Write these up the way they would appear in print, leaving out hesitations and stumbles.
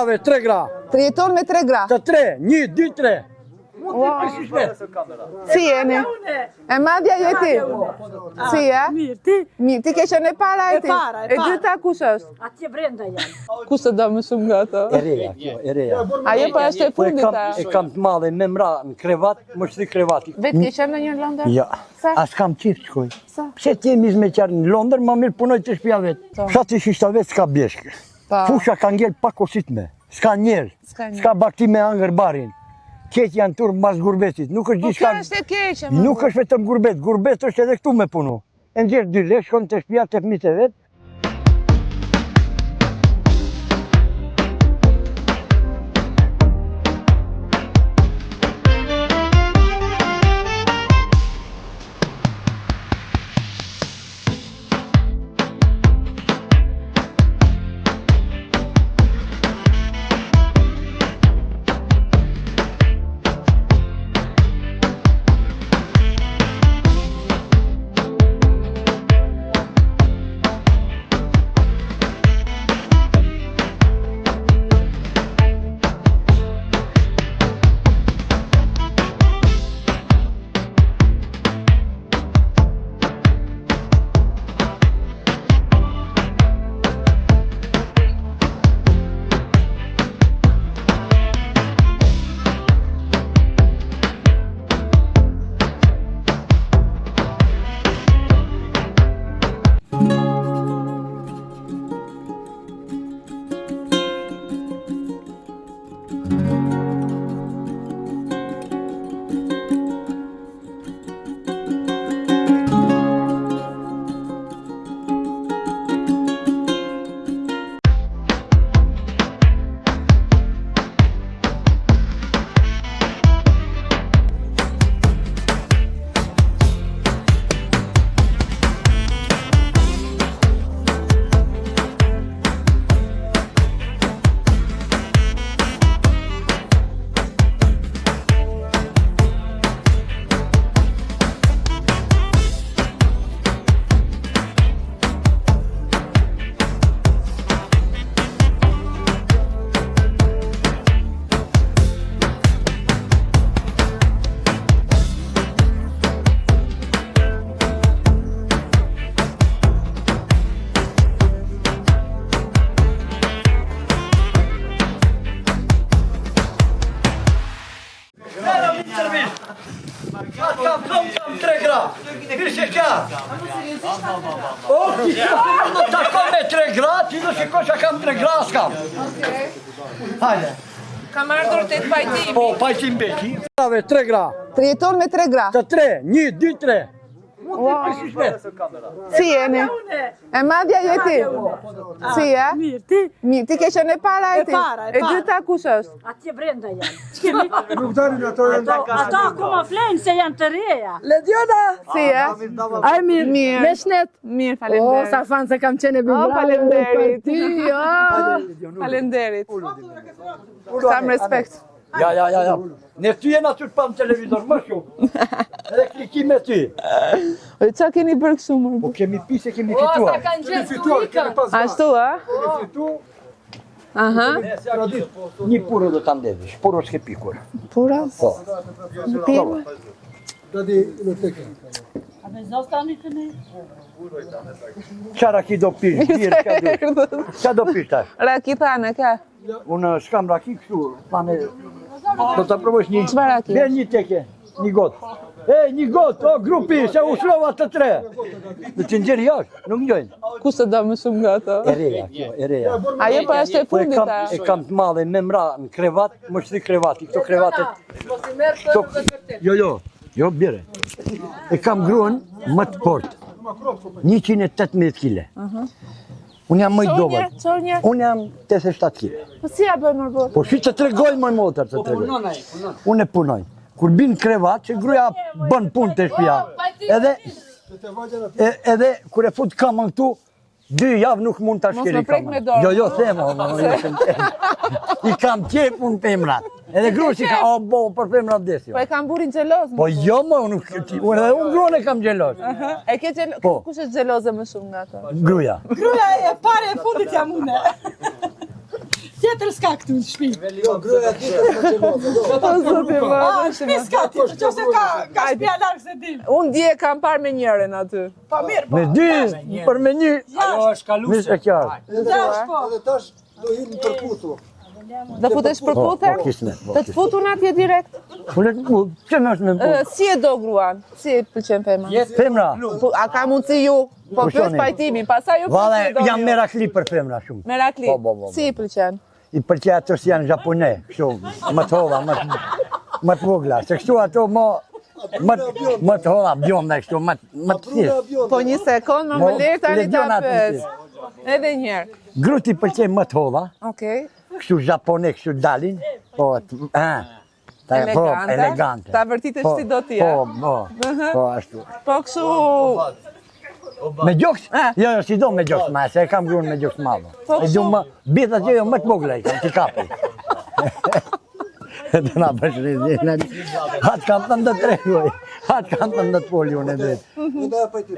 3 gra. Të jeton me 3 gra. Të 3, 1, 2, 3. Si jeni? E madhja jeti? Si e? Mirë, ti? Mirë, ti ke qenë e para e ti? E dyta kush është? Atje brenda janë. Kush të do më shumë nga ato? E reja, kjo, e reja. Ajo po është e fundit a? E kam të madhe me mra në krevat, më shri krevati. Vetë ke qenë në një Londër? Ja, as kam qift shkoj. Pse ti jemi me qarë në Londër, më mirë punoj të shpia vetë. Shati shishta vetë s'ka bjeshkë. Fusha ka ngell pa kosit me. S'ka njerë, s'ka bakti me angër barin. Keq janë turë mbas gurbetit, nuk është gjithka... Po kjo është e keqe, më. Nuk është vetëm gurbet është edhe këtu me punu. E nxjerë 2 lekë, shkon të shtëpia të fëmijët e vetë. Kam 3 gra. Mirë që ka. O, ti do të takon me 3 gra, ti do shikosh që kam 3 gra, s'kam. Hajde. Kam ardhur të të pajtimi. Po, pajtim beki. 3 gra. Të jeton me 3 gra. Të 3, 1, 2, 3. Si jeni? E madhja jeti? Si e? Mirë, ti? Mirë, ti ke qenë e para e ti? E dyta kush është? Atje brenda janë. Ato akoma flenë se janë të reja. Lediona! Si e? Aj mirë, Mirë. me shnet. Mirë, falenderit. O, sa fanë se kam qene bimra. Falenderit. Ti, jo. Falenderit. Kam respekt. Ja. Ne ty jena që të pa në televizor, më shumë. Edhe klikim me ty. O, qa keni bërë kështu më? Po kemi pise, kemi fituar. Sa kanë gjithë turika. Ashtu, a? Kemi fitu. Aha. Një puro do të ndedhish, puro s'ke pikur. Pura? Po. Në pirë? A me zostani të ne? Qa raki do pish, birë, qa do pish tash? Raki thane, ka? Unë s'kam raki kështu, thane, do të provojsh një... Qëfar raki? Bjerë një teke, një gotë. Një gotë, o grupi, se ushrova të 3. Në që nxeri jashtë, nuk njojnë. Kusë të do më shumë nga to? E reja, kjo, e reja. Ajo po është e fundit a? E kam të madhe me mra në krevat, më shri krevati, këto krevatet... Jo, bjere. E kam gruën më të portë, 118 kile. Unë jam më i dobet. Unë jam 87 kile. Po si ja bëjmë më bërë? Po shi të tregoj më motër të tregoj. Unë e punoj. Kur bin krevat, që gruja bën punë të shpia. Edhe kur e fut kamën këtu, 2 javë nuk mund të shkeri kamën. Jo, themo. I kam qep unë femrat. Edhe gruja si ka, për femrat desjo. Po e kam burin gjeloz? Po jo më, unë gruan e kam gjeloz. E ke gjeloz? Kush është gjeloze më shumë nga to? Gruja. Gruja e pare e fundit jam une. tjetër s'ka këtu në shtëpi. Gruaja tjetër më xheloze. Po zoti më. Shtëpi s'ka tjetër, qose ka shtëpia larg se dim. Unë dje kam parë me njërin aty. Po mirë, po. Me dy, për me një. Ajo është kaluese. Mirë e qartë. Edhe tash do hinë në përputhur. Do futesh për puthen? Po, kismet, po, Të të futun atje direkt? Që në është me punë? Si e do gruan? Si e pëlqen femra? Femra, Po, a ka mundësi ju? Po Po, pyes shoni. pajtimin, pastaj ju vale, si e doni jam ju? merakli për femra shumë. Merakli. Po. Si i pëlqen? I përqe ato si janë japone, kështu, më të hova, më të vogla. Se kështu ato më të hova bjonda, kështu, më të thjesht. Po një sekond, më le tani ta Legjona pyes. të Edhe një herë. Gruti përqe më të hova, Okej. kështu japone, kështu dalin, po, elegante. Ta vërtitesh si do t'ja. Po, ashtu. Po kështu. Me gjoks? Jo, si do me gjoks ma, se e kam grunë me gjoks madhe. E du më, bithat që jo më të vogla i kam, t'i kapi. E të na përshrizi, hatë kam të ndë tregoj, hatë kam të ndë të poli unë e drejtë. Nda pajtim.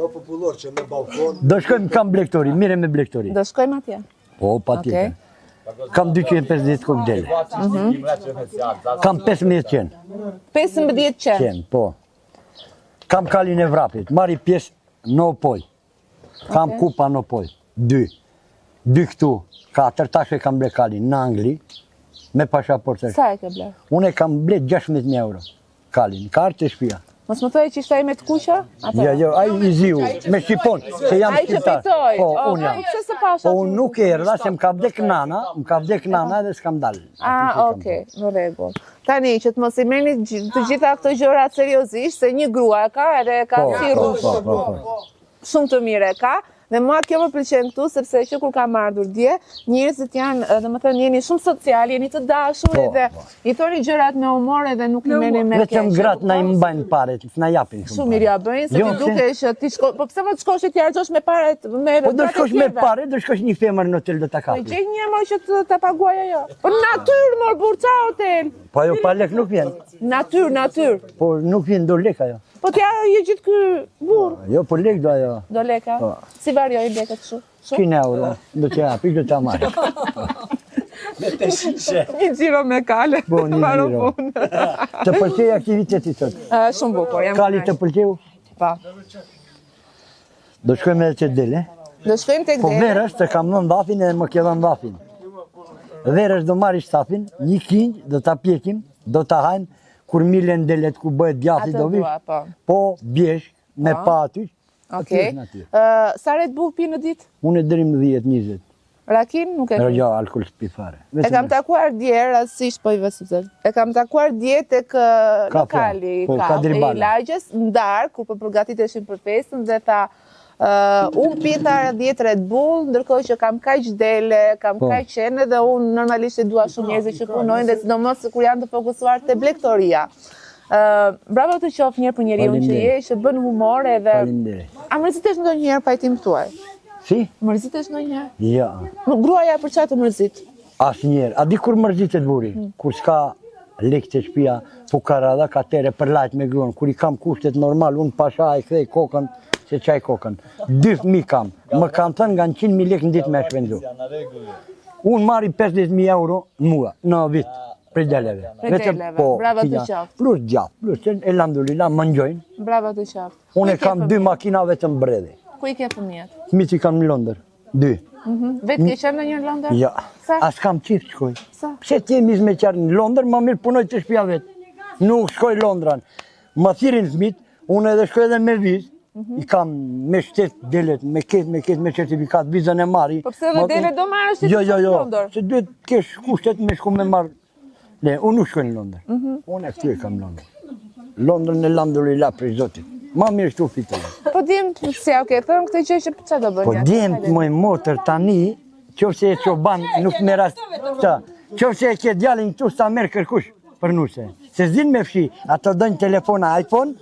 Më popullor që me balkon. Do shkojmë kam blektori, mire me blektori. Do shkojmë atje. Po, pa tjetër. Kam 250 kokdele. Kam 15 qenë. 15 qenë. Po. Kam kalin e vrapit, marri pjesë në opoj. Kam kupa në opoj. 2 këtu, 4 tashe kam ble kalin në Angli, me pashaportër. Sa e ke ble? Unë e kam ble 16.000 euro kalin, ka artë të shpia. Mos më thoj që ishte ai me të kuqa? Jo, ai i ziu, me Shqipon, se jam Ai që shqiptar. fitoj. Po, unë jam. Pse s'e pasha? Po, unë nuk erdha, se më ka vdek nana edhe s'kam dalë. Okej, në rregull. Tani që të mos i merrni të gjitha këto gjëra seriozisht, se një grua e ka edhe e ka si rrush. Po. Shumë të mirë e ka. Dhe mua kjo më pëlqen këtu, sepse që kur kam ardhur dje, njerëzit janë, domethënë jeni shumë social, jeni të dashur edhe i thoni gjërat me humor edhe nuk i merrni me keq. Vetëm gratë na i mbajnë paret, na japin shumë. Shumë mirë ja bëjnë, se ti dukesh ti shko, po pse më të shkosh ti harxhosh me paret me Po do shkosh me pare, do shkosh një femër në hotel do ta Po kapi. gjej një më që ta paguaj ajo. Po natyrë mor burça hotel. Po ajo pa lek nuk vjen. Natyr. Po nuk vjen do lek ajo. Po t'ja je gjithë ky burr. Jo, po lek do ajo. Do leka? Si varjojnë lekët kështu? 100 euro, do t'ja japi, do t'a marrë. Një xhiro me kale. Po, një Mbaro xhiro. punë. Të pëlqej aktiviteti sot? Shumë bukur, jam. Kali të pëlqeu? Po. Do shkojmë edhe që dele. Do shkojmë tek Po dele. verës të kam dhënë dhafin edhe më ke dhënë dhafin. Verës do marri shtafin, një kinj, do ta pjekim, do ta hajmë, kur milen delet ku bëhet djathi Atë do vish. dua, po. Po, bjesh, me pa aty. Okej. Sa Red Bull pi në ditë? Unë deri më 10-20. Rakin nuk e pi. Jo, alkool s'pi fare. E kam takuar dje, rastësisht po i vësë. E kam takuar dje tek lokali po, kafe Kadri i Bala. lagjes, në darkë, ku po përgatiteshim për festën dhe tha unë pita 10 Red Bull, ndërkohë që kam kaq dele, kam kaq qenë dhe unë normalisht e dua shumë njerëz që punojnë dhe sidomos kur janë të fokusuar te blegtoria. Bravo të qof njerë për njeriu që je, që bën humor edhe. Faleminderit. A mërzitesh ndonjëherë pajtim tuaj? Si? Mërzitesh ndonjëherë? Ja. Gruaja për çfarë të mërzit? Asnjëherë. A di kur mërzitet buri? Kur s'ka lek të shtëpia, fukara dha katere për lajt me gruan. Kur i kam kushtet normal, unë pasha i kthej kokën, se çaj kokën. 2 fëmijë kam. Më kanë thënë nga 100.000 lekë në ditë me shpenzu. Unë marri 50.000 euro në mua, në vit. Për deleve. Bravo të qoftë. Plus gjatë, plus që elhamdulillah më ngjojnë. Bravo të qoftë. Unë kam 2 makina vetëm bredhi. Ku i ke fëmijët? Fëmijët i kam në Londër. 2. Vetë ke qenë ndonjëherë në Londër? Ja. Sa? As kam çift shkoj. Sa? Pse ti jemi me qarë në Londër, më mirë punoj të shtëpia vet. Nuk shkoj Londran. Më thirrin fëmijët, unë edhe shkoj edhe me vizë. I kam me shtet delet, me ketë me certifikat, vizën e marri. Po pse edhe dele do marrësh ti në Londër? Se duhet kesh kushtet me shku me marrë. Ne, unë nuk shkoj në Londër. Unë e këtu e kam Londër. Londrën elhamdulillah për Zotit. Ma mirë këtu fitoj. Po dim se ja ke thënë këtë gjë që çfarë do bëni? Po dim më motër tani, qofse e çoban nuk me rast ta. Qofse e ke djalin këtu sa merr kërkush për nuse. Se zin me fshi, ato dojnë telefona iPhone,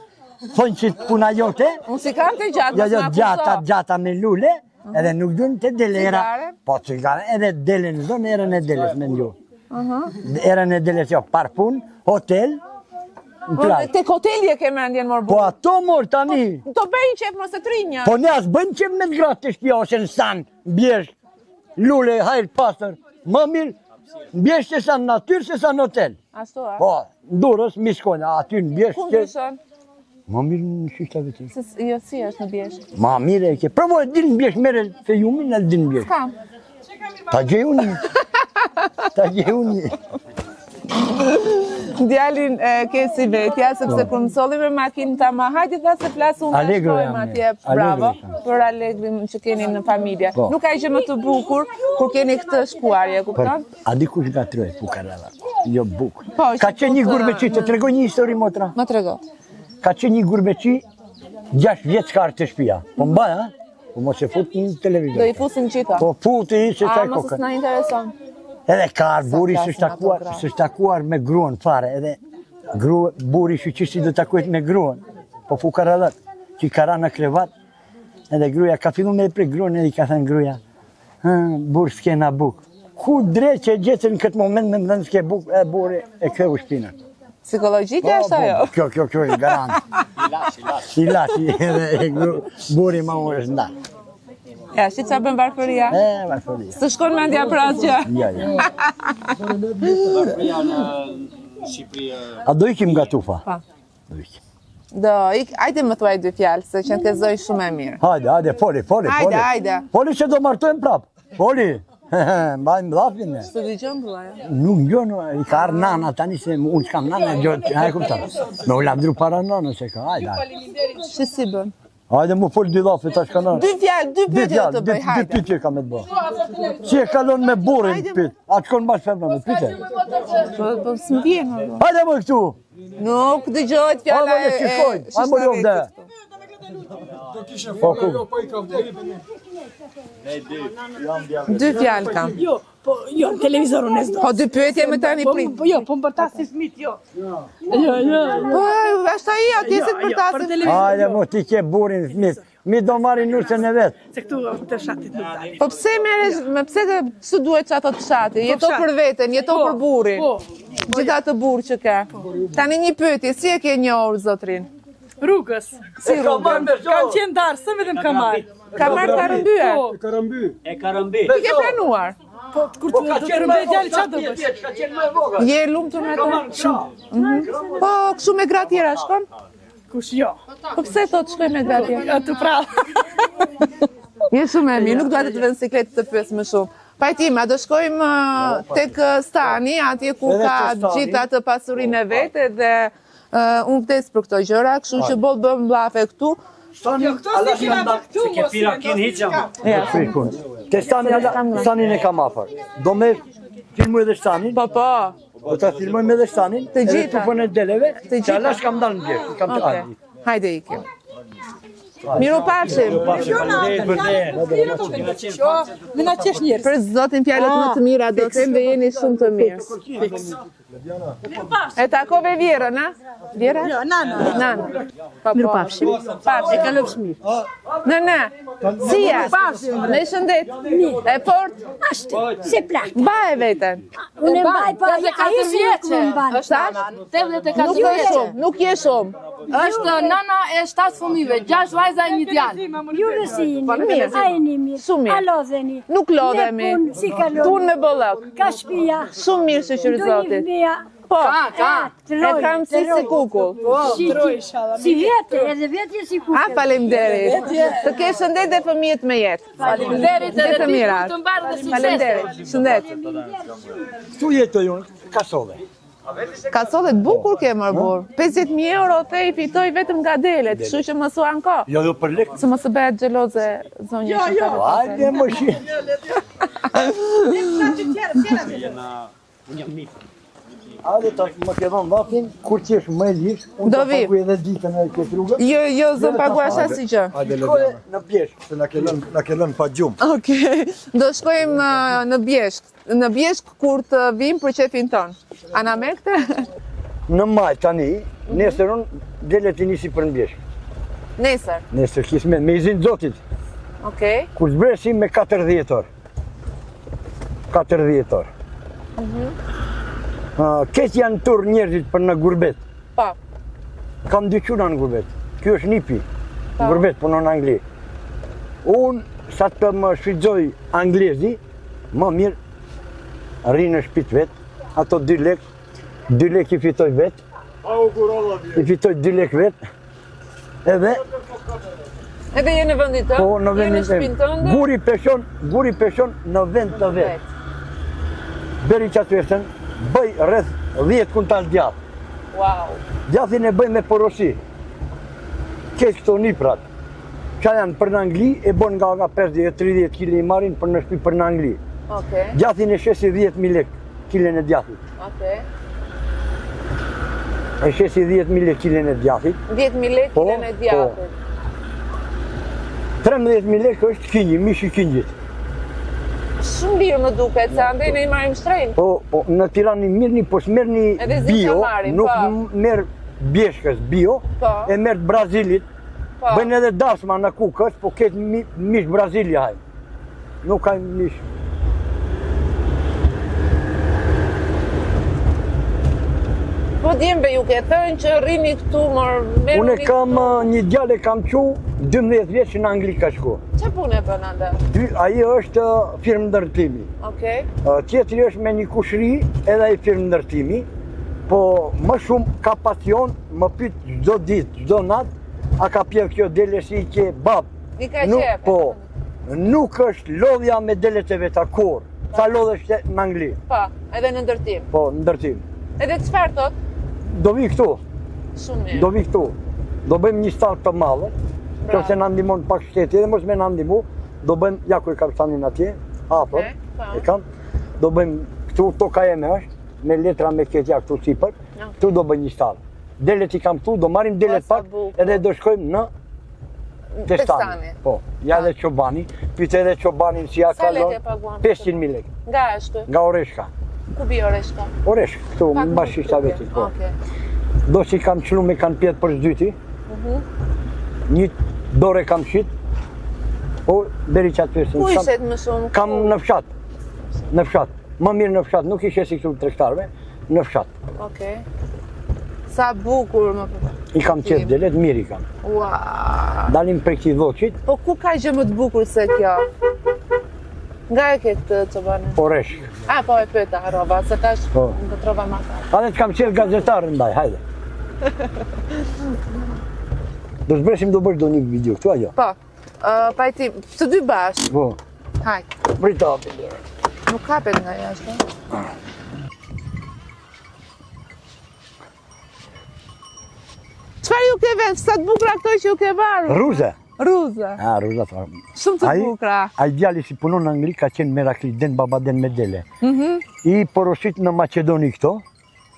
thonë që puna jote. Unë si kam të gjatë, Jo, gjata me lule, edhe nuk dun të delera. Po cigare, edhe dele në zonë, erën e deles me njo. Erën e deles jo, parfun, hotel, në plaj. Tek hoteli e ke mendjen mor Po ato mor tani. Do bëjnë qef mos e trinja. Po ne as bëjnë qef me të gratë të shtëpia ose në san, bjesh, lule, hajrë pasër. më mirë mbjeshtje sa në natyrë se sa në hotel. Ashtu a? Po, Durrës, mi shkojnë, aty në Ku mbjeshtje. ndryshon? Më mirë në qyshtave ti. Jo, si është në bjeshk? Ma mirë e ke. Provoj, din në bjesht, mere fejumin e din në bjesht. Kam. Ta gjej unë. Ta gjej unë. Djalin ke si vetja, sepse kur mësolli me makinë ta ma hajde tha se flas unë Allegro shkojmë jam, atje, Allegro bravo, jam. për Allegrin që keni në familje. Po. Nuk ka gjë më të bukur kur keni këtë shkuarje, kupton? A di kush gatroj Pukaralla? Jo bukur. Po, Ka që qenë një fut, gurbeqi, të tregoj një histori motra. Më trego. Ka qenë një gurbeqi 6 vjeçkar të shtëpia. Po mbaj, ha? Po mos e fut në televizor. Do i fusim gjitha. Po futi se A, çaj mos kokën. s'na intereson. Edhe ka buri flasin ato gra. s'është takuar me gruan fare, edhe buri shqyqishi do takohet me gruan. Po Pukarallat, që i ka ra në krevat, edhe gruaja ka fillu me prej gruan edhe i ka thënë gruaja, burë s'kena buk. Ku drejt që e gjetën në këtë moment me më dhënë s'ke buk, e buri e këu shpinën. Psikologjike është ajo? Kjo është garant. I lashi, edhe buri ma më është ndarë. Ja, shi qa bën varfëria? Varfëria. Së shkon mendja për asgjë. Ja. Varfëria në Shqipëri. A do ikim nga tufa? Pa. Do ikim. Ajde më thuaj dy fjalë, se që në kezoj shumë e mirë. Hajde, foli. Hajde. Foli që do martojmë prapë. Foli. Mbajmë dhafin ne. Së di gjëmë bula, ja? Nuk gjënë, i ka arë nana tani se unë s'kam nana, hajde kuptan. Me u lavdru para nana se ka, hajde. Që si bën? Hajde mu fol dy dhafi tash kanë. Dy fjalë, dy pyetje do të bëj, Dy hajde. pyetje kam me të bë. Si e kalon me burrin pyet? A shkon bash femra me pyetje? Po s'm vjen më. Hajde më këtu. Nuk dëgjohet fjala Hajde që shkojnë. Hajde më lop dhe. Do kishe folë, jo, po i ka vdekë. Dy fjalë kam. Jo, po jo, në televizor unë s'do. Po dy pyetje më tani prit. Po jo, po më bërtas si fëmit, jo. Jo. Po është ai atje se të përtasin. Hajde më ti ke burrin fëmit. Mi do marrin nusën e vet. Se këtu të shatit nuk dalin. Po pse merresh, pse ç'u duhet që ato të shati? Jeto për veten, jeto për burrin. Po. Gjitha të burr që ka. Tani një pyetje, si e ke njohur zotrin? Rrugës. Si rrugën? Kam qenë darë, së me dhe më ka marrë. Ka marrë ka rëmbyer? Po. Karamby. E ka rëmbi. Ti ke planuar? Po, kur të rëmbej djali, qa do bësh? Je lumtur me të? Po, kështu me gra tjera shkon? Kush jo. Po pse thot shkoj me gra tjera? Atë prallë. Je shumë e mirë, nuk duhet të vënë sikletë të pyes më shumë. Pajtima, do shkojmë tek Stani, atje ku ka gjitha të pasurinë e vetë dhe unë vdes për këto gjëra, kështu që bëm blafe këtu. Jo, këto si kina të këtu, Ke pirakin hiqëm. Ja, Frikun. Te stanin e kam afër. Do me filmoj edhe stanin. po. Do ta filmojmë edhe stanin. Të edhe gjitha. tufën e deleve. Të gjitha. Që alash kam dalë në gjesht. Kam të Okej. ardhi. Hajde ikim. Miropafshim. Me na qesh njerës. Për zotin fjalët më të mira do të them dhe jeni shumë të mirë. E takove Vjerën, a? Vjera? Jo, nana. Nana. Miropafshim. Pafshim. E kalofsh mirë. Në. Si je? Me shëndet. E fort? Ashtu, se plak. Mbaj veten. Unë mbaj pa, ai si e mban. Nuk je shumë. Është nana e 7 fëmijëve, 6 vajza e 1 djalë. Ju në si Mirë. A e një mirë. Shumë mirë. A lodheni. Nuk lodhemi. Me punë, si kaloni. Punë me bollok. Ka shpia. Shumë mirë shoqërizotit. Do një fëmija. Po. Troj, E kam si kukull. Si vjetë, edhe vjetë si kukull. A faleminderit. Të kesh shëndet dhe fëmijët me jetë. Faleminderit edhe Jetë ti mira. të mbarë dhe sukses. Faleminderit. Shëndet. Këtu jetoj unë, kasove. Ka sollet bukur ke mërë burr. 50.000 euro the i fitoj vetëm nga delet, kështu që mos u anko. Jo për lek. Se mos të bëhet xheloze zonja që ka. Hajde më shi. Hajde tash më ke dhënë vapin, kur qesh më e lish, unë Do të vi. paguaj edhe ditën e këtë rrugë. Jo, zën paguash asnjë gjë. Hajde Shkoj Lediana, në pjesh. se na ke lënë pa gjumë. Okej. Do shkojmë në Bjeshk. Në Bjeshk kur të vim për qefin ton. Ana me këtë? Në maj tani, nesër unë dele të nisi për në bjesh. Nesër. Nesër kismet, me izin zotit. Okej. Kur zbresim me 40 orë. 40 orë. Ketë janë tur njerëzit për në gurbet. Po. Kam dy quna në gurbet. Kjo është nipi. Në gurbet punon në Angli. Unë, sa të më shfridzoj anglezi, më mirë rinë në shtëpitë vet, ato 2 lek i fitoj vet. I fitoj 2 lek vet. Edhe je në vendin tënd? po në vendin tënd. Guri peshon në vend të vet. Berica Tyrsen bëj rreth 10 kuntal djath. Wow. Djathin e bëj me porosi. Keq këto niprat. Qa janë për në Angli e bon nga 50-30 kg i marin për në shtëpi për në Angli. Okej. Djathin e shesi 10.000 lek kilen e djathit. Okej. E shesi 10.000 lek kilen e djathit. 10.000 lek kilen e djathit. 13.000 lek është kinji, mishi kinjit. Shumë lirë më duket, se andej ne i marim shtrenjtë. Po, në Tiranë mirëni, po s'merrni Edhe zi bio, që marrim, nuk po. merr bjeshkës bio, Po. e merr të Brazilit, Po. bëjnë edhe dasma në kukës, po ketë mish Brazili hajnë. Nuk ka mish. Po djembe ju ke thënë që rrini këtu, Unë kam një djalë kam qu 12 vjeç në Angli ka shku. Çe punë bën atë? Ai është firmë ndërtimi. Okej. Tjetri është me një kushëri, edhe ai firmë ndërtimi, po më shumë ka pasion, më pyet çdo ditë, çdo natë, a ka pjell kjo dele si ke bab. I ka Nuk, qef. po, nuk është lodhja me delet e veta kur. Sa lodhesh në Angli. Po, edhe në ndërtim. Po, në ndërtim. Edhe çfarë thot? Do vi këtu, Shumë mirë. do vi këtu. Do bëjmë një start të madhe, nëse na ndihmon pak shteti, edhe mos me na ndihmu, do bëjmë, ja ku e kam stanin atje, afër, Okej, po. e kam. Do bëjmë këtu, toka jeme është, me letra me ketja këtu sipër, këtu do bëjmë një start. Delet i kam këtu, do marrim delet sa pak, bukur. edhe do shkojmë në Testani. Po, ja edhe Çobani, pyet edhe Çobanin si ja Sa kalon. lekë paguam? 500.000 lekë, Nga është? nga Oreshka. Ku bi Oreshka? Oreshk, këtu, Pak në më bashkisha duke. vetit. Po. Okej. Do që kam qëllu me kanë pjetë për zdyti, një dore kam shqit, po beri qatë përsin. Ku ishet më shumë? Kam në fshat, më mirë në fshat, nuk ishe si këtu tregtarve, në fshat. Okej. Sa bukur më përë. I kam qetë delet, mirë i kam. Ua. Dalim për këti dhoqit, Po ku ka gjë më të bukur se kjo? Nga e ke këtë Çobane? Oreshk. A, po e pyeta, harova, se tash Po. më trova ma ka. Adhe që kam qetë gazetarë ndaj, hajde. Do shbresim do bësh do një video, këtu ajo. Po, pajti, të dy bashkë. Po, Hajt, brita. nuk kapet nga jashtë. Çfarë ju ke vend? Sa të bukura këto që ju ke varur? Ruze. Ruze. Ruza thua. Shumë të bukura. Ai djali si punon në Angli ka qenë merakli, den babaden me dele. I porosit në Maqedoni këto,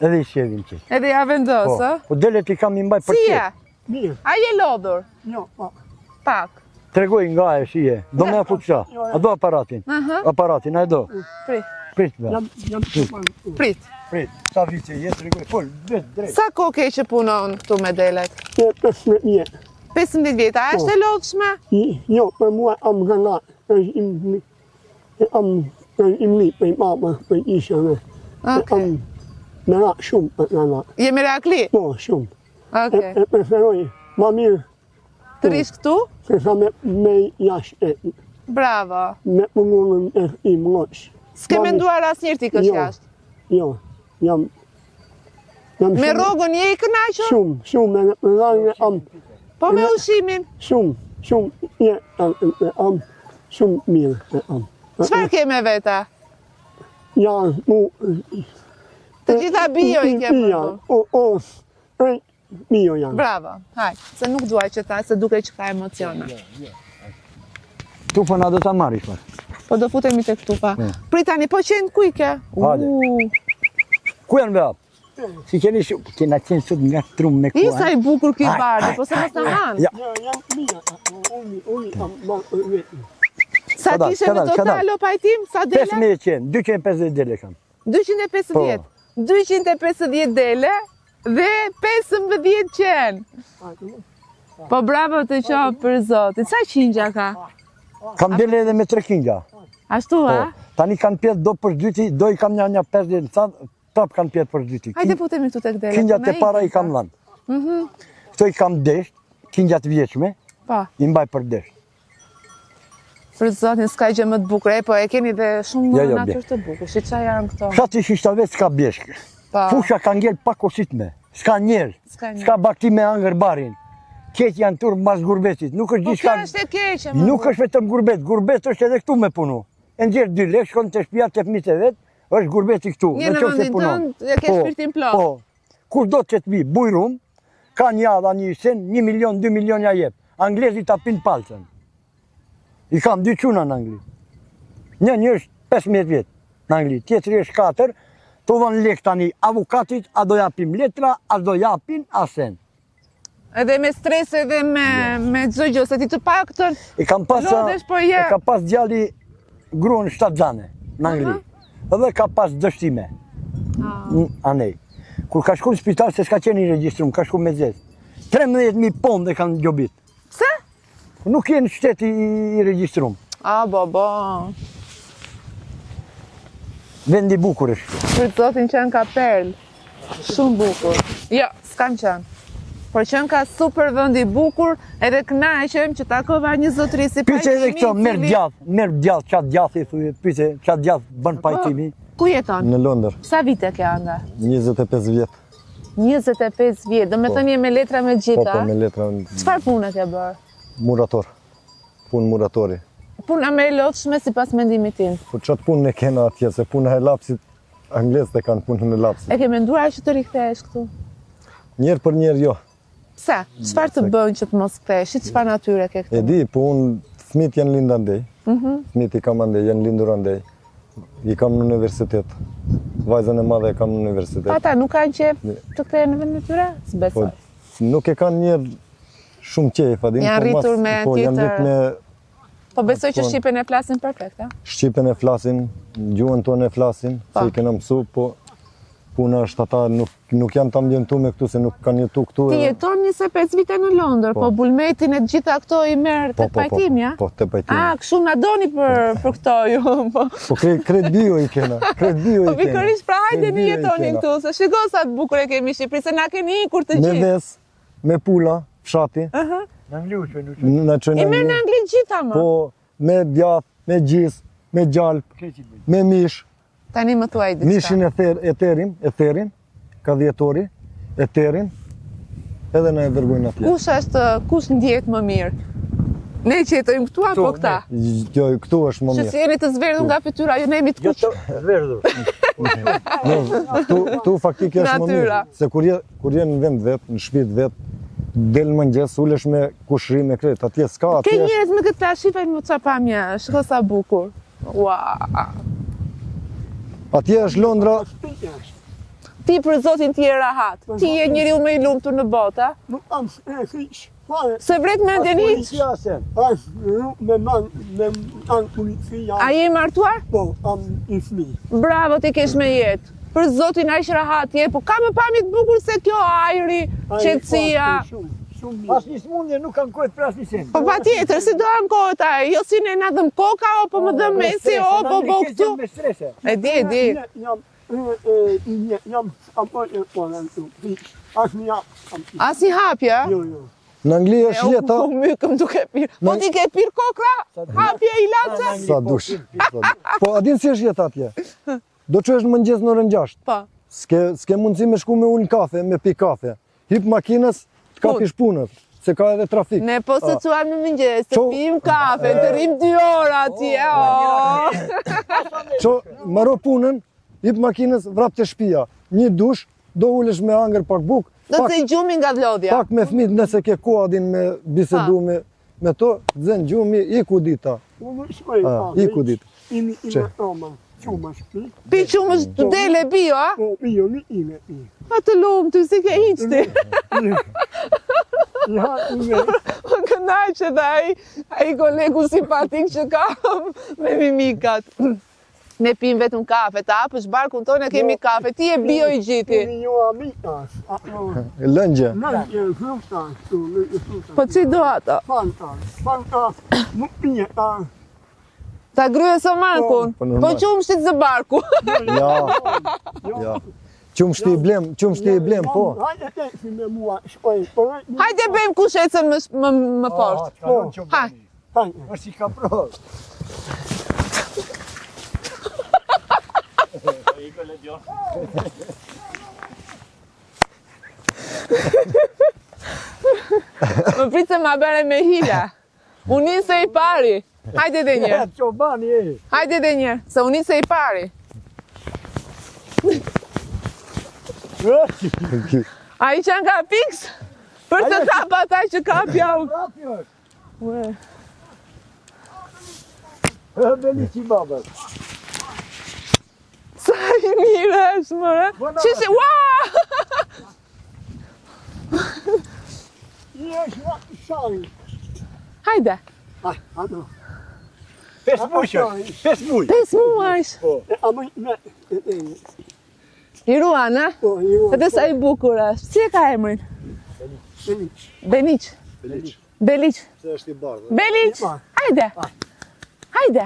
edhe i sjevin që. Edhe ja vendos, ë? Po delet i kam i mbaj për Si qetë. je? Mirë. A je lodhur? Jo, po. Pak. Tregoj nga e si e. Do me a fut qa. A do aparatin? Aparatin, a e do? Prit. Prit, be. Jam të Prit. Prit. Sa vite je, tregoj. Fol, vet, drejt. Sa kohë ke që punon këtu me delet? 15 vjetë. 15 vjetë, a është e lodhshme? Jo, për mua am gëna, është im li për i mama, për i isha me. Okej. Me ra shumë për gëna. Je merakli? Po, shumë. Okej. E preferoj ma mirë Të rish këtu? se sa me jashtë Bravo. me punonën e i mlosh. S'ke menduar asnjëherë ti kësh Jo. jashtë? Jo, jam Me shumë- rrogën je i kënaqur? Shumë, me rrugën am Po me ushimin? shumë, am shumë mirë am. Çfarë ke me veta? Ja, mu... Të gjitha bio i ke Ja, përdu. bio janë. Bravo. Haj, se nuk duaj që ta, se duke që ka emociona. Tu na do ta marrish pa. Po do futemi te këtu pa. Pritani, po qenë ku i ke? Hajde. Ku janë beat? Si keni shumë, kena qenë sot nga trum me kua. Isa i bukur ky bardhi, po se mos na han. Ja. Ja, janë mirë, unë am vetë. Sa Kadal, kishe në kadal, total kadal. o pajtim? Sa dele? 5.000 qenë, 250 dele kam. 250. 250 dele dhe 15 qenë. Po bravo të qofë për zotit. Sa qingja ka? Kam dele edhe me 3 kingja. Ashtu, a? Tani kanë pjetë do për zdyti, do i kam një 50 sa, prap kanë pjetë për zdyti. Hajde futemi këtu tek dele. Kingjat e para i kam dhanë. Këto i kam desht, kingjat vjeqme, Po. i mbaj për desht. Për zotin s'ka gjë më të bukur, po e keni dhe shumë Jo, natyrë të bukur. Si qa janë këto? Fshati Shishtave s'ka bjeshkë. Fusha ka ngel pa kositme. S'ka njerë. S'ka bakti me angër barin. Keq janë turp mbas gurbetit. Nuk është Po kjo është e keqe. Nuk është vetëm gurbet. Gurbet është edhe këtu me punu. E nxjerr 2 lekë, shkon te shtëpia te fëmijët e vet, është gurbeti këtu. Në vendin tënd, e ke shpirtin plot. Po. Kur do të vi bujrum, ka një javë një sen, 1 milion, 2 milion ja jep. Anglezit ta pin palcën. I kam 2 çuna në Angli. Një është 15 vjet në Angli, tjetri është 4. Të dhon lek tani avokatit, a do japim letra, a do japin asen. Edhe me stres edhe me çdo gjë, se ti të paktën E kam pas djali gruan 7 xhane në Angli. Edhe ka pas dështime. Anej. Kur ka shku në spital se s'ka qenë i regjistrum, ka shku me zez. 13.000 pond e kanë gjobit. Pse? Nuk jenë shteti i regjistrum. Bo. Vendi bukur është. Për zotin qenë ka perl. Shumë bukur. Jo, s'kam qenë. Por qenë ka super vendi bukur, edhe kënaqem që takova një zotëri si pajtimi. Pyte edhe këto, merë djath, qatë djathi, pyte, qatë djath bën pajtimi. Ku jeton? Në Londër. Sa vite ke anga? 25 vjet. 25 vjet, do me thënë je me letra me gjitha? Po, me letra. Çfarë pune ke bërë? Murator. Punë muratori. Puna me lodhshme si pas mendimit tim. Po qatë punë ne kena atje, se puna e lapsit, anglezët e kanë punën e lapsit. E ke menduar që të rikthesh këtu? Njerë për njerë jo. Pse? Çfarë të bëjnë që të mos kthesh? Çfarë natyre ke këtu? E di, po unë, fëmijët janë lind andej. Fëmijët i kam andej, janë lindur andej. I kam në universitet. Vajzën e madhe e kam në universitet. Ata nuk kanë qef të kthehen në vendin e tyre? S'besoj. Nuk e kanë njerë shumë qef, adin. Janë rritur me tjetër. Po besoj që Shqipen e flasin perfekt, a? Shqipen e flasin, gjuhën tonë e flasin, se i kena mësu, po puna është ata nuk janë të ambientu me këtu, se nuk kanë jetu këtu. Ti jeton 25 vite në Londër, po bulmetin e gjitha këto i merë të pajtimi, a? Po, të pajtimi. A, kështu na doni për këto ju, po. Po, kret bio i kena, Po, pikërisht pra hajde një jetoni këtu, se shiko sa të bukur e kemi Shqipëri, se na keni ikur të gjithë. Me ves, me pula, fshati. Në Angli u qënë. I merë në Angli gjitha, ma. Po, me djath, me gjis, me gjalp, me mish. Tani më thuaj diçka. Mishin e therin, ka dhjetori, e terin, edhe na e dërgojnë atje. Kush ndjet më mirë? Ne që jetojmë këtu apo këta? Jo, këtu është më mirë. Që si jeni të zverdhur nga fytyra, jo ne jemi të kuq. Zverdhur. Këtu faktikisht është më mirë. Se kur je në vend vet, në shtëpi vet, del mëngjes, ulesh me kushri, me kret, atje s'ka, atje. Ke njerëz me këtë shifaj më çfarë pamje, shiko sa bukur. Ua. Atje është Londra. Ti për zotin ti je rahat. Ti je njeriu më i lumtur në botë, a? Nuk kam hiç. Se vret mendjen hiç. A je martuar? Po, am i fëmijë. Bravo, ti kesh me jetë. Për zotin aq rahat je, po ka më pamje të bukur se kjo ajri, qetësia. As një smundje nuk kanë kohë të pras një sen. Po patjetër, si do am kohët ai, jo si ne na dhëm koka, po më dhëm mesi, po këtu. E di. As një hapje? Jo. Në Angli është jeta. U mykëm duke pirë. Po ti ke pirë kokra? Hapje i laçe? Sa dush. Po a din si është jeta atje? Do çesh mëngjes në orën 6. Po. S'ke mundësi me shku me ul kafe, me pi kafe. Hip makinës, të kapish punët, se ka edhe trafik. Ne po se çuam në mëngjes, të pim kafe, të rrim 2 ora atje. Ço marrë punën, hip makinës, vrap te shtëpia. Një dush, do ulesh me angër pak buk. Do të gjumi nga vlodhja. Pak me fëmijët nëse ke kohë din me bisedu me to, zën gjumi i ku dita. I ku dita. Pi qumësh të dele bio, a? Po, bio, mi ime. A të lumë, ty si ke hiq ti. Po kënaqe dhe ai kolegu simpatik që kam me mimikat. Ne pim vetëm kafe, ta hapësh barkun tonë kemi kafe, ti e bio i gjithi. Lëngje. Po që do ata? Fanta, nuk pinje, Ta gryë së markun, po qumë shtit zë barku. Ja. Qumë shti i blem, po. Hajde bëjmë kush ecën më fort. është i kapror. Më pritë se ma bere me hila. Unë nise i pari. Hajde dhe njerë. Qobani e. Hajde dhe njerë, se unë nise i pari. A i qenë ka fiks? Për të kapa taj që kapja u. Ue. Beli që i babër. Sa i mirë është, mëre. Qështë, ua! Hajde. Pes muaj. 5 muajsh. I ruan, a? Edhe sa i bukur është. Si e ka emrin? Beniq. Beliq. Se është i bardhë. Beliq. Hajde. Hajde.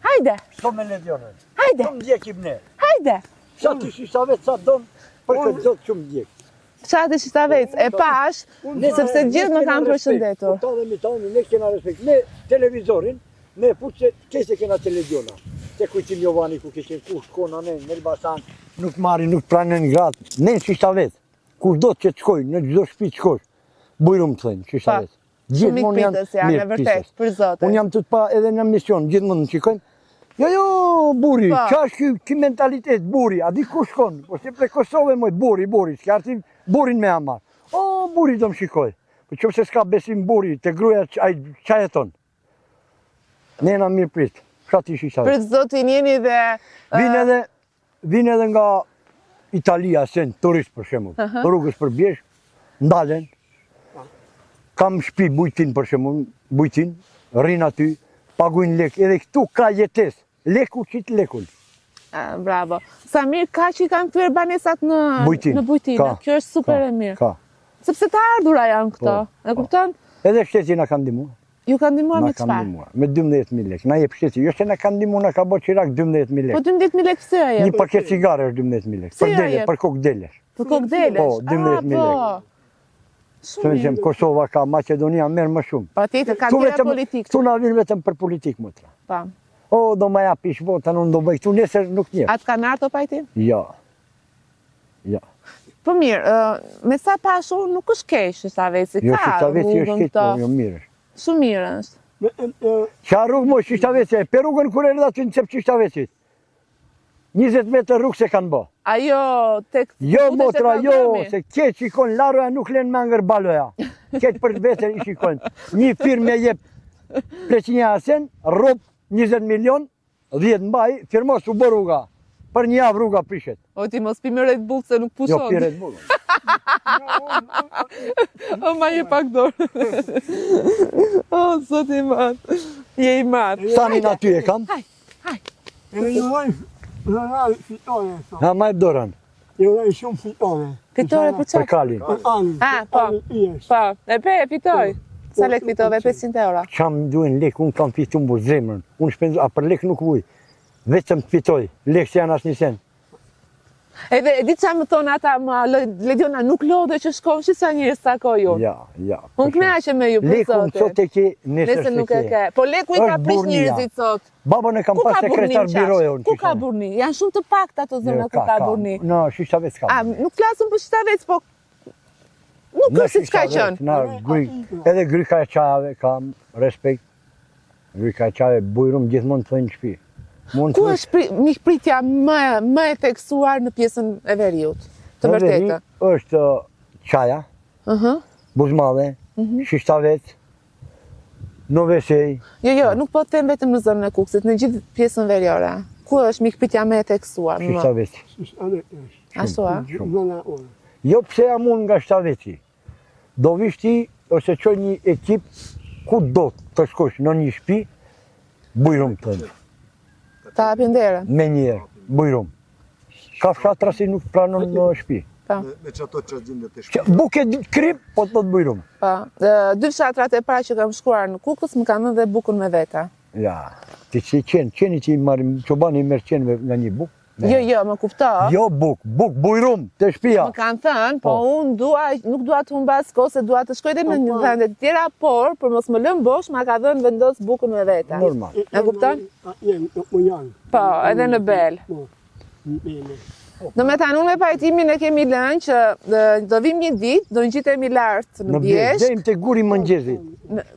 Hajde. Shko me ledionën. Hajde. Shumë djekim ne. Hajde. Sa të shisa vetë sa donë, për këtë zotë shumë djek. Qatë shita vec, e pash, sepse gjithë më kanë përshëndetur. Ta dhe mi tani, ne kena respekt. Ne televizorin, ne putë që se kena televiziona. Se kujtim Jovani ku kishin ku shkona ne, në Elbasan, nuk marrin, nuk pranen gratë. Ne në shishta vetë, kur do të që të shkojnë, në gjdo shpi të shkosh, bujrum të thënë, shishta vetë. Shumë i pritës janë, e vërtet, për zote. Unë jam të pa edhe në mision, gjithmonë në qikojnë. Jo, buri, qa është ki mentalitet, buri, a di ku shkon? Po se pre Kosovë moj, buri, s'ka artim burin me amar. O, buri do më shikoj. Po që se s'ka besim buri, të gruja qa jeton. Ne na mirë prit, shati shisha. Për zotin jeni dhe... Vin edhe nga Italia, sen turist për shemull. Rrugës për bjesh, ndalen. Kam shpi bujtin për shemull, bujtin, rrin aty, paguin lek, edhe këtu ka jetes, leku qitë lekun. Bravo. Sa mirë ka që i kanë kthyer banesat në bujtinë. Kjo është super e mirë. Ka. Sepse të ardhura janë këto. E kupton? Edhe shteti na kanë ndihmuar. Ju kanë ndihmuar me çfarë? Me 12.000 lekë. Na jep shteti. Jo se na kanë ndihmuar, na ka bërë Qirak 12.000 lekë. Po 12.000 lekë pse ja jep? Një paketë cigare është 12.000 lekë. Për dele, për kokdele. Për kokdele. Po, 12.000 lekë. Shumë mirë. Kosova ka, Maqedonia merr më shumë. Patjetër, ka tjera politikë. Këtu na vjen vetëm për politikë motra. Po. O, do ma japish votën, unë do bëj këtu, nesër nuk njeh. Atë kanë ardhur pajtim? Ja. Ja. Po mirë, me sa pash unë nuk është keq shisa veci, Jo, ka shisa veci është rrugën keq, këto. jo mirë është. Shumë mirë është. Qa rrugë moj shisa veci, per rrugën kur e aty në cep shisa vecit. 20 metër rrugë se kanë bë. Ajo, tek... Jo, motra, jo, se keq shikon, laroja nuk len mangër baloja. Keq për vete i shikon. Një firmë e jep Pleqinja Arsen, rob 20 milion, 10 mbaj, firmos u bë rruga. Për një javë rruga prishet. O ti mos pi me Red Bull se nuk pushon. Jo, pi Red Bull. O ma je pak dorë. O, sot i matë. Je i matë. Sanin aty e kam. Haj. Ha, ma e doran. Shumë fitore. Fitore për Për qatë? kalin. Po. Po, e pe, fitoj. Sa lek fitove? 500 euro. Qam duhen lek, unë kam fitu më zemrën. Unë shpenzu, a për lek nuk vuj. Vetëm të fitoj, lek që janë asë një sen. Edhe, di qa më thonë ata, Lediona nuk lodhe që shkon, që sa njërës takoj unë. Ja. Unë knaqe me ju, për Lekun zote. sot e ke, nesër Nese se nuk e ke. Po leku i ka Është prish burnia. njerëzit sot. Babën e kam Ku pas ka burni sekretar në biroje qash? unë. Ku ka burni? Janë shumë të pak të ato zona ku ka burni. Në shisha vetë A, s'kam. nuk flasëm për shtavec, po... Nuk është si qka qënë. Edhe gryka e qajave kam respekt. Gryka e qajave bujrum gjithmonë të thënë në shpi. Ku është mikpritja më e theksuar në pjesën e veriut? Të vërtetë. Është qaja, buzmave, shishtavec, novesej. Jo, nuk po të them vetëm në zonën e Kukësit, në gjithë pjesën veriore. Ku është mikpritja më e theksuar? Shishtavec. Ashtu, a? Jo pse jam unë nga Shtavetësi. Do vish ti ose qoj një ekip ku do të shkosh në një shtëpi, bujrum tënë. Ta hapin derën. Me njerë, bujrum. Ka fshatra si nuk pranon në shtëpi. Me që ato që gjinde të shpi. Buke krip, po të të bujrum. Dy fshatrat e para që kam shkuar në Kukës më kanë dhe bukën me veta. Ja, ti që i qenë që i marim, qobani i merë qenë nga një bukë. Jo, më kupto. Jo buk, bujrum të shtëpia. Më kanë thënë, po unë nuk dua të humbas kohë se dua të shkoj dhe në një vende të tjera, por për mos më lëm bosh, ma ka dhënë vendos bukën me veta. Normal. E kupton? Unë janë. Po, edhe në Bel. Do me thanë, unë me pajtimin e kemi lënë që do vim një ditë, do ngjitemi lartë në Bjeshk. Dejmë te guri mëngjesit.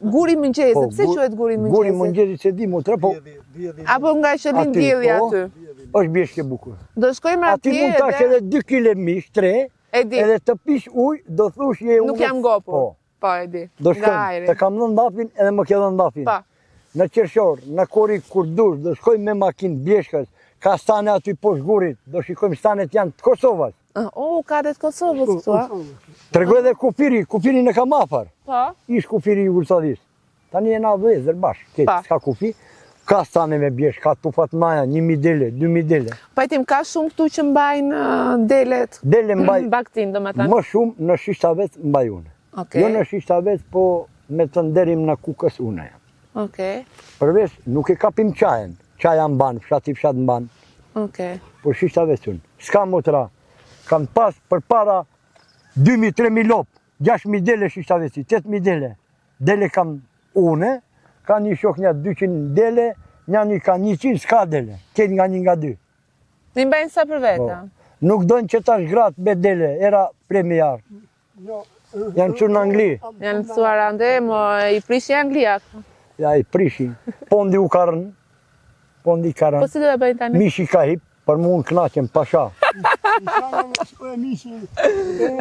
Guri mëngjesit, pse quhet guri mëngjesit? Guri mëngjesit se di motra, po apo nga që lin dielli aty. Është Bjeshk e bukur. Do shkojmë atje. Aty mund tash edhe 2 kg mish, 3, edhe të pish ujë, do thush je unë. Nuk jam gopur. Po, e di. Do shkojmë, të kam dhënë ndafin edhe më ke dhënë ndafin. Po. Në Qershor, në Korrik kur dush, do shkojmë me makinë Bjeshkës. Ka stane aty poshtë gurit, do shikojmë stanet janë të Kosovës. Ka dhe të Kosovës këtu, a? Tregoj edhe kufirin e kam afër. Po. Ish kufiri i Jugosllavisë. Tani jena vëzër bashkë, s'ka kufi. Ka stane me Bjeshk, ka tufat maja, 1000 dele, 2000 dele. Pajtim, ka shumë këtu që mbajnë delet? Dele mbaj, baktin, do me thënë. më shumë në Shishavec mbaj une. Jo në Shishavec, po me të nderim në Kukës une jam. Përveç, nuk e kapim qajen. Qaja mban, fshati fshat mban. Po Shishavec unë. S'ka motra. Kam pas për para 2000-3000 lop, 6000 dele Shishaveci, 8000 dele. Dele kam une, ka një shok një 200 dele, një ka 100, s'ka dele. Ketë nga 1 nga 2. Në mbajnë sa për veta? Nuk dojnë që tash gratë me dele, era premiar. Janë që në Angli. Janë mësuar ande, i prishi Anglia. Ja, i prishin. Pondi u karën. Pondi i karën. Po si do e bëjnë tani? Mishi ka hip, për mu në knaqen pasha.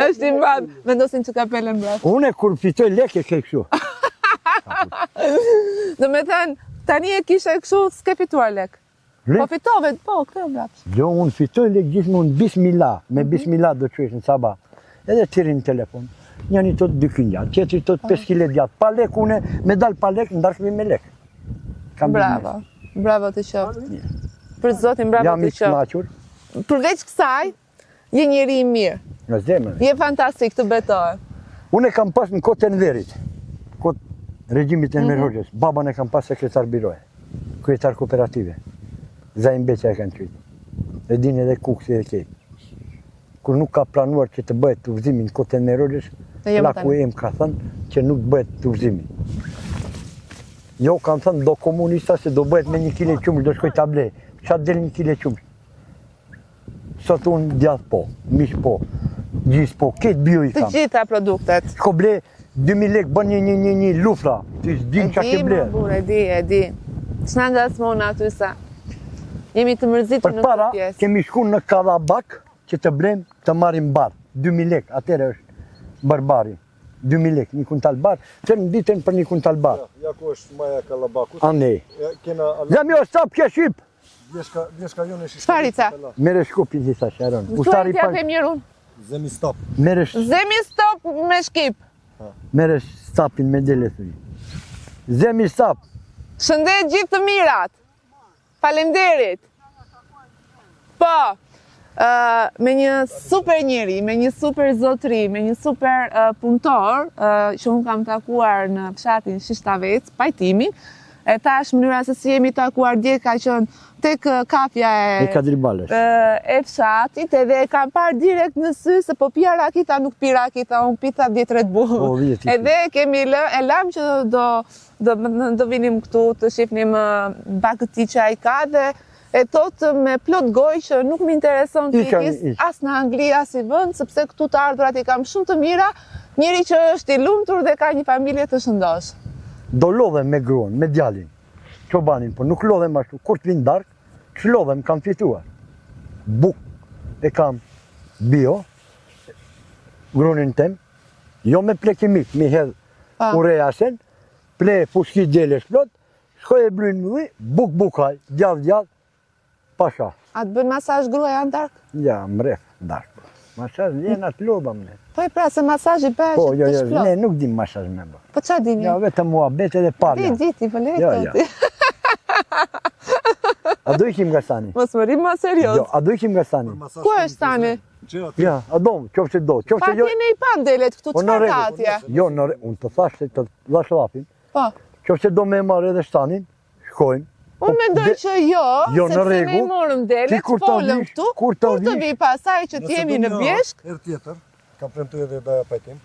Është i madhë, vendosin që ka pele mbrat. Une kur fitoj leke ke kështu. Do me thënë, tani e kishe kështu, s'ke fituar lek. Po fitove, po, këtë mbrat. Jo, unë fitoj lek gjithmonë bismillah. Me bismillah do qesh në sabah. Edhe tirin në telefon. Njëni tot 2 kg, tjetri tot 5 kg djatë. Pa lek une, me dal pa lek, ndarshmi me lek. Bravo, bravo të qoftë. Për zotin, bravo Jam të i knaqur. Përveç kësaj, je njeri i mirë. Në zemër. Je fantastik, të betohem. Unë e kam pas në kotë Enverit. Kotë regjimit Enver Hoxhës. Baban e kam pas sekretar biroje. Kryetar kooperative. Zajin Beqa e kanë qytë. E din edhe kuksi e kejtë. Kur nuk ka planuar që të bëhet të udhëzimi në kotë Enver Hoxhës, laku e më ka thënë që nuk bëhet të udhëzimi. Jo, kanë thënë do komunista se do bëhet me 1 kg qumsh, do shkoj ta blej. Qa del 1 kg qumsh? Sot unë djath po, mish po, gjis po, ketë bio i kam. Të gjitha produktet. Shko ble 2000 lek, bën një lufra, ty s'dim qa ke ble. E di. S'na nga smona aty sa. Jemi të mërzitur në këtë Për pjesë. para, kemi shku në Karabak që të blem të marim bar. 2000 lek, atëre është barbari. 2000 lek, 1 kuntal bar, që në ditën për 1 kuntal bar. Ja ku është maja Kallabakut. Anej. Kena Zem jo, stop kje shqip! Bjeshka jone shi. Shparica. Mere shkupin si sa sharon. Tuaj t'ja për mirun. Zemi stop. Zemi stop me shkip. Mere stapin me dele thuj. Zemi stap. Shëndet gjithë të mirat. Falemderit. Po, me një super njeri, me një super zotri, me një super punëtor, që unë kam takuar në fshatin Shishavec, pajtimin, e tash mënyra se si jemi takuar dje ka qënë tek kafja E Kadribalesh. e fshatit, edhe e kam parë direkt në sy se po pia rakita, nuk pi rakita, unë pita 10 Red Bull. Po, 10 Edhe kemi e lam që do vinim këtu të shifnim bakët ti që a i ka dhe e thotë me plot gojë që nuk më intereson të ikis as në Angli, as i vënd, sepse këtu të ardhurat i kam shumë të mira, njëri që është i lumtur dhe ka një familje të shëndosh. Do lodhem me gruan, me djalin, çobanin, po nuk lodhem ashtu. Kur të vinë darkë, që lodhem, kam fituar. Buk e kam bio, grunin tem, jo me ple kimik, mi hedh urejasen, ple pushki dele shplot, shkoj e brynë më dhi, bukaj, djadh, pasha. A të bën masazh gruaja në darkë? Ja, mref, darkë. Masazh, jena të lodha më ne. Po e pra se masazhi bëhet Po, të shplot. ne nuk dim masazh me bë. Po qa dini? Ja, vetëm muhabet edhe parla. Di, vëlleri Ja. toti. A do ikim nga stani? Mos më rrim ma serios. Jo, a do ikim nga stani? Ku është tani? Ja, a do, qofse do. Pa Qofse jo, tjene i pan delet këtu, qëfar ka atje? jo, unë të thash se të dhash lapin. Po, Qofse do me marrë edhe shtanin, shkojmë, Unë mendoj që jo, Jo, në sepse ne i rregull. morëm Ti delet, kur të folëm vish, këtu, kur të kur të vish. vi pasaj që t'jemi në Bjeshk, Herë tjetër, kam premtu edhe daja pajtim.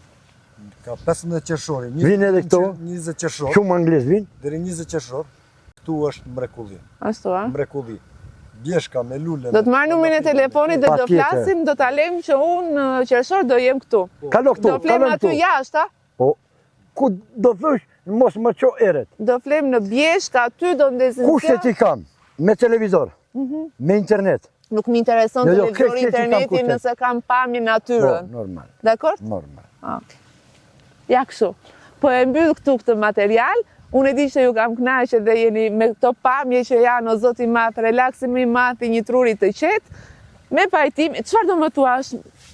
Ka 15 qershori, Vinë edhe këto? 20 qershor, Shumë anglisht vinë. deri 20 qershor. Këtu është mrekulli. ashtu a? Mrekulli. Bjeshka me lule. Do të marrë numrin e telefonit dhe do Patjetër. flasim, do ta lejmë që unë qershor do jem këtu. Kalo këtu, Do flem kalo aty këtu. jashtë, a? Po, ku do thush, mos më qo eret. Do flem në Bjeshk, aty do Kushte ndezinë. ti kam? Me televizor, me internet. Nuk më intereson Jo, jo, televizori kreç që ti kam interneti kushtet. nëse kam pamje Po, natyrën. normal, Dakor? normal. Ok. Ja kështu. Po e mbyll këtu këtë material. Unë e di që ju kam kënaqur dhe jeni me këto pamje që janë o zoti i madh, relaksimi i madh i një truri të qetë. Me pajtim, çfarë do më thuash?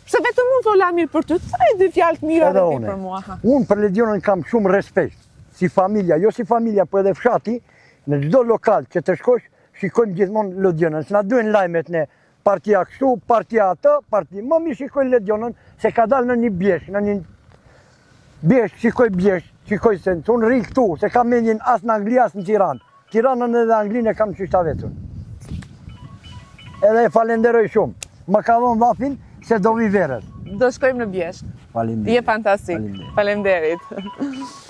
Se vetëm unë fola mirë për ty, thaj dy fjalë të mira Edhe dhe ti une. për mua. Ha. Unë për Legionën kam shumë respekt. Si familja, jo si familja, po edhe fshati, në çdo lokal që të shkosh, shikojmë gjithmonë Legionën. S'na duhen lajmet ne partia kështu, partia atë, parti. Më mi shikojnë Legionën se ka dalë në një Bjeshk, në një Bjeshk, shikoj se unë rri këtu, se kam mendjen as në Angli, as në Tiranë. Tiranën edhe Anglinë e kam qyshta vetën. Edhe e falenderoj shumë. Më ka dhënë vafin se do vi verës. Do shkojmë në Bjeshk. Faleminderit. Je fantastik. Faleminderit. Faleminderit.